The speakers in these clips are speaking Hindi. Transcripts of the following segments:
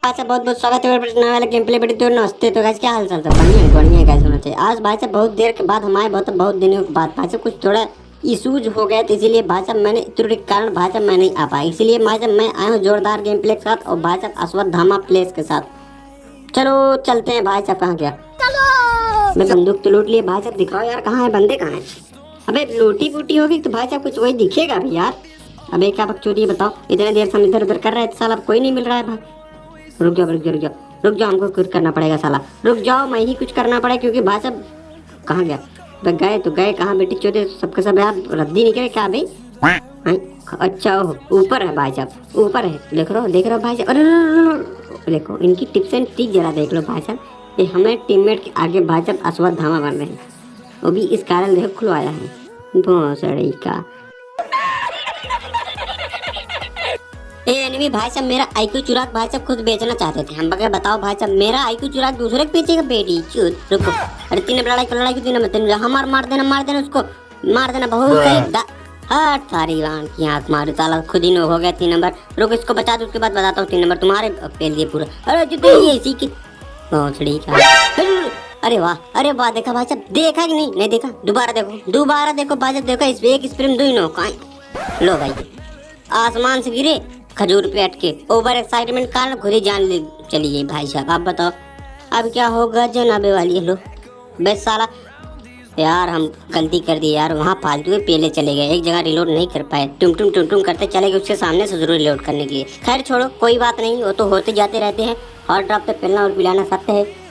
अच्छा बहुत बहुत स्वागत है नए वाले गेम प्ले वीडियो तो नमस्ते। तो गाइस क्या हाल चाल था? बढ़िया गाइस होना चाहिए। आज भाई साहब बहुत देर के बाद हमारे बहुत दिनों के बाद भाई साहब कुछ थोड़ा इशूज हो गया तो इसीलिए भाई साहब मैंने त्रुटि के कारण भाई साहब मैं नहीं आ पाया। इसीलिए भाई साहब मैं आया हूँ जोरदार गेम प्ले के साथ और भाई साहब अश्वत्थामा प्लेस के साथ। चलो चलते हैं भाई साहब। कहाँ गया? चलो मैं बंदूक तो लूट लिए भाई साहब। दिखाओ यार कहाँ है बंदे, कहाँ है? अबे लूटी फूटी होगी तो भाई साहब कुछ वही दिखेगा भी यार। अबे क्या बकचोदी बताओ, इतने देर से हम इधर उधर कर रहे थे साला कोई नहीं मिल रहा है भाई। रुक जाओ हमको कुछ करना पड़ेगा साला। रुक जाओ मैं ही कुछ करना पड़ेगा क्योंकि भाई साहब कहाँ गया? गए तो गए कहाँ बेटी चोदे सबके सब यार रद्दी निकले क्या भाई? अच्छा ऊपर है भाई साहब, ऊपर है। देख रहे हो भाई साहब? अरे देखो इनकी टिप्स एंड ट्रिक जरा देख लो भाई साहब। ये हमें टीममेट के आगे भाई साहब अश्वत्थामा बन रहे हैं, वो भी इस कारण देखो खुलवाया है भोसड़ी का। एनिमी भाई साहब मेरा आईक्यू चुरा भाई साहब खुद बेचना चाहते थे हम। बगैर बताओ भाई साहब मेरा आईक्यू चुरा दूसरे के बेचेगा बेटी चूत। रुको अरे तीन लड़ाई क्यों तीन हमार मार देना उसको मार देना बहुत सही। हट सारी वान की आंख मारू ताला खुद ही नो हो गया 3 नंबर। रुक इसको बचा दो उसके बाद बताता हूँ 3 नंबर तुम्हारे पे लिए पूरा। अरे जितने ये इसी की भोसड़ी का। अरे वाह देखा भाई साहब, देखा कि नहीं देखा? दोबारा देखो भाई साहब, देखो इस एक स्प्रिंग दो ही नो कहाँ। लो भाई आसमान से गिरे खजूर पे अटके ओवर एक्साइटमेंट कारण खुद ही जान ले चली गई भाई साहब। आप बताओ अब क्या होगा जनाबे वाली। लो बस साला यार हम गलती कर दी यार, वहाँ फालतू में पहले चले गए, एक जगह रिलोड नहीं कर पाए। टुम करते चले गए उसके सामने से जरूर रिलोड करने के लिए। खैर छोड़ो कोई बात नहीं, वो तो होते जाते रहते हैं। हॉट ड्रॉप पे पिलना और पिलाना सत्य है।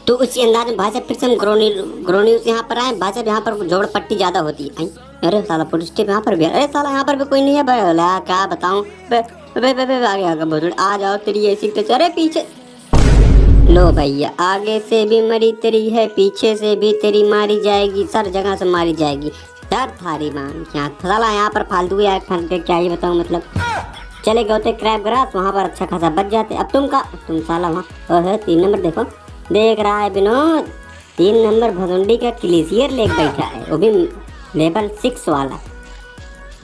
तो उसी अंदाज में भाई साहब फिर से हम ग्रोनी यहाँ पर आए भाई साहब। यहाँ पर जोड़ पट्टी ज्यादा होती है। अरे साला पुलिस स्टेप यहाँ पर भी। अरे साला यहाँ पर भी कोई नहीं है भाई। क्या बताऊँ आगे आ जाओ तेरी ऐसी तो। अरे पीछे लो भैया, आगे से भी मरी तेरी है, पीछे से भी तेरी मारी जाएगी, सर जगह से मारी जाएगी। डर थारी मान क्या साला यहाँ पर फालतू क्या ही बताऊँ मतलब। चले गए थे क्रैब ग्रास वहाँ पर अच्छा खासा बच जाते। अब तुम साला वहाँ 3 नंबर देखो देख रहा है विनोद। 3 नंबर भसुंडी का ग्लेशियर लेक बैठा है, वो भी लेवल 6 वाला।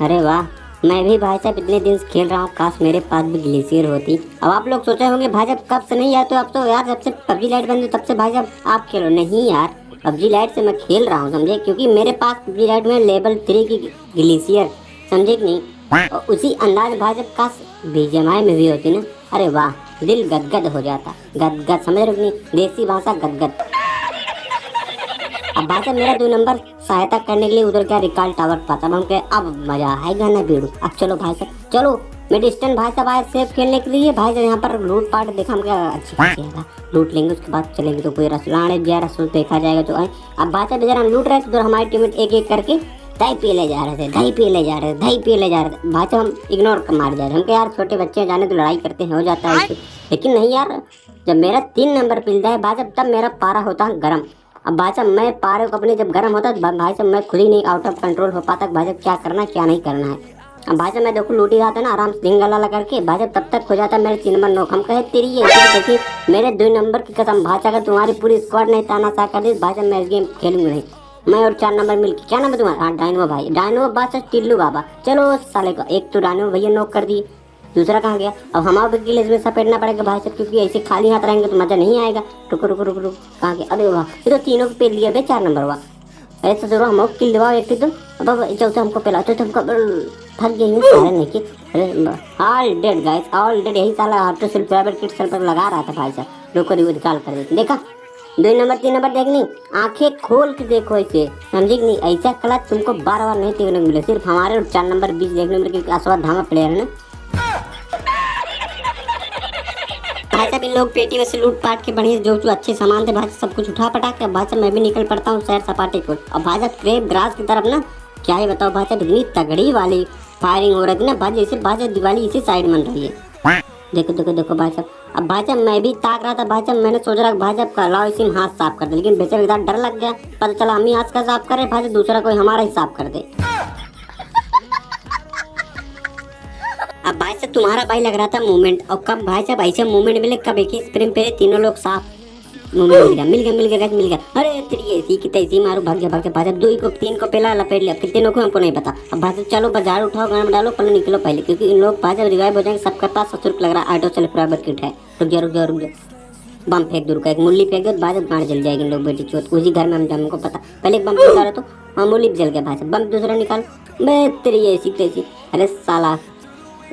अरे वाह मैं भी भाई साहब इतने दिन से खेल रहा हूँ, काश मेरे पास भी ग्लेशियर होती। अब आप लोग सोचे होंगे भाई साहब कब से नहीं आए, तो अब तो यार जब से पबजी लाइट बंद तब से भाई साहब आप खेलो। नहीं यार पबजी लाइट से मैं खेल रहा हूँ समझे, क्योंकि मेरे पास पबजी लाइट में लेवल 3 की ग्लेशियर समझे कि नहीं। और उसी अंदाज भाई साहब काश बीजीएमआई में भी होती ना। अरे वाह दिल गदगद हो जाता, गदगद समझ रहे हो नहीं, देसी भाषा गदगद। अब भाई साहब मेरा 2 नंबर सहायता करने के लिए उधर क्या रिकॉल टावर पाता हम के। अब मजा आएगा ना बीड़ू। अब चलो भाई साहब चलो मेडिस्टन भाई साहब आए सेफ खेलने के लिए। भाई साहब यहाँ पर लूट पाट देखा हम क्या अच्छी लूट लेंगे, उसके बाद चलेंगे तो कोई रसलाने रसूल देखा जाएगा। तो अब भाई साहब जरा हम लूट रहे थे तो हमारे टीम एक एक करके दही पी ले जा रहे थे भाई साहब। हम इग्नोर कर मार जा रहे हम यार छोटे बच्चे जाने तो लड़ाई करते हैं हो जाता है। लेकिन नहीं यार जब मेरा 3 नंबर पिलता है भाई साहब तब मेरा पारा होता है गर्म। अब भाई साहब मैं पारे को अपने जब गर्म होता है भाई साहब मैं खुद ही नहीं आउट ऑफ कंट्रोल हो पाता भाई साहब क्या करना क्या नहीं करना है। अब भाई साहब मैं देखो लूटी रहा था ना आराम से धिंगला लगा करके भाई साहब तब तक हो जाता मेरे 3 नंबर नोक। हम कहे तेरी ये देखिए मेरे 2 नंबर की कसम भाई साहब अगर तुम्हारी पूरी स्क्वाड नहीं तानाशाह कर दी भाई साहब मैं इस गेम खेलूंगा नहीं। मैं और 4 नंबर मिलके क्या नंबर तुम्हारा? हाँ डायनो भाई, डायनो बादशाह टिल्लू बाबा। चलो साले का एक तो डायनो भैया नोक कर दिए, दूसरा कहाँ गया? अब हमारे के लिए इसमें सपेटना पड़ेगा भाई साहब, क्योंकि ऐसे खाली हाथ रहेंगे तो मजा नहीं आएगा। रुको कहाँ गया? अरे वाह ये तो तीनों को पेल लिया बे 4 नंबर हुआ। ऐसा जरूर हम किल दिवाओ एक तो अब चौथा हमको पिलाते तो हमको थक गई सारे नहीं कि। अरे all dead guys all dead. यही साला auto sale private kit sale पर लगा रहा था भाई साहब। रुको निकाल कर देते देखा 2 नंबर 3 नंबर देखनी आंखें खोल के देखो ऐसे समझे कि नहीं। ऐसा क्लच तुमको बार नहीं देखने को मिले, सिर्फ हमारे 4 नंबर 20 देखने मिले क्योंकि अश्वत्थामा प्लेयर है ना। भाई साहब इन लोग पेटी में से लूट पाट के बढ़िया जो अच्छे सामान थे भाई सब कुछ उठा पटा के भाई साहब मैं भी निकल पड़ता हूँ शहर सपाटे को। और भाई साहब क्रेब ग्रास की तरफ ना क्या ही बताओ भाई साहब इतनी तगड़ी वाली फायरिंग हो रही थी ना भाई जैसे भाई साहब दिवाली इसी साइड बन रही है। देखो भाई साहब। अब भाई साहब मैं भी ताक रहा था भाई साहब, मैंने सोच रहा भाई साहब का लाओ इसी हाथ साफ कर दे, लेकिन बेचारे इधर डर लग गया। पता चला हम ही हाथ का साफ करे भाई साहब दूसरा कोई हमारा ही साफ कर दे। अब भाई साहब तुम्हारा भाई लग रहा था मूवमेंट, और कब भाई साहब ऐसे मूवमेंट मिले कब एक ही स्प्रिंग पे तीनों लोग साफ मिल गया guys, मिल गया। अरे तेरी ऐसी की तैसी मारो, भाग जा भाग जा। दो ही को तीन को पहला लपेट लिया, फिर तीनों को हमको नहीं पता। अब भाग चलो, बाजार उठाओ, गाना में डालो, पहले निकलो पहले, क्योंकि इन लोग भाग रिवाइव हो जाएंगे। सबके पास 700 रुपये लग रहा है। ऑटो चले फटाफट किट है। रुक जा। बम फेंक दूर का, एक मूली फेंक दो, बाद में गाड़ जल जाएगी इन लोग बेटी चोत। उसी घर में हम हमको पता। पहले एक बम निकालो तो हाँ, मूली भी जल गया भाई। बम दूसरा निकाल, मैं तेरी ऐसी तैसी। अरे साला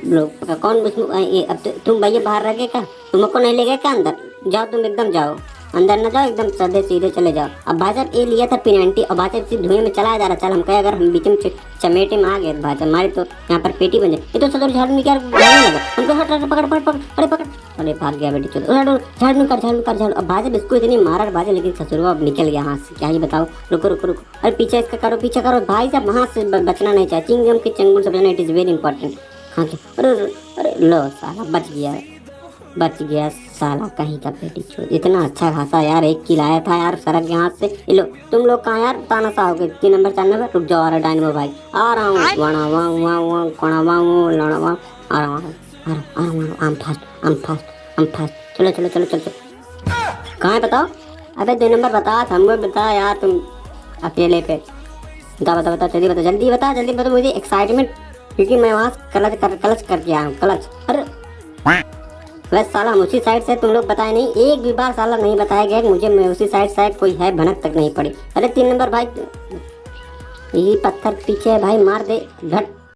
लोग कौन अब तुम भैया बाहर रह गए क्या? तुमको नहीं ले गए क्या अंदर? जाओ तुम एकदम जाओ अंदर, ना जाओ एकदम सीधे सीधे चले जाओ। अब भाई साहब ये लिया था पिनल्टी, और भाई साहब इसी धुएं में चला जा रहा। चल हम कहे अगर हम बीच में चमेटे में आ गए भाई साहब हमारे तो यहाँ पर पेटी बन जाए। ये तो सदर झाड़ में क्या भागने लगा हमको। हट पकड़, अरे भाग गया बेटी चलो। झाड़ में कर। अब भाई साहब इसको इतनी मारा भाई, लेकिन ससुरवा अब निकल गया हाथ से। क्या ही बताओ। रुको। अरे पीछे इसका करो, पीछे करो भाई साहब, वहाँ से बचना नहीं चाहिए। चिंगम के चंगुल से बचना, इट इज़ वेरी इंपॉर्टेंट। हाँ क्या? अरे लो साला बच गया साला कहीं का पेटी चोद। इतना अच्छा खासा यार एक किल आया था यार सड़क के हाथ से। ये लो तुम लोग कहाँ यार, ताना सा हो गए। 3 नंबर 4 नंबर, रुक जाओ। अरे डायनमो भाई आ रहा हूँ। आम फास्ट। चलो। कहाँ है बताओ? अबे 2 नंबर बता, हमको बता यार तुम अकेले पे। बता जल्दी बता मुझे एक्साइटमेंट, क्योंकि मैं वहाँ क्लच करके आया हूँ। क्लच अरे बस साला हम उसी साइड से, तुम लोग बताए नहीं एक भी बार साला नहीं बताया गया मुझे। मैं उसी साइड से कोई है, भनक तक नहीं पड़ी। अरे 3 नंबर भाई, यही पत्थर पीछे है भाई, मार दे झट।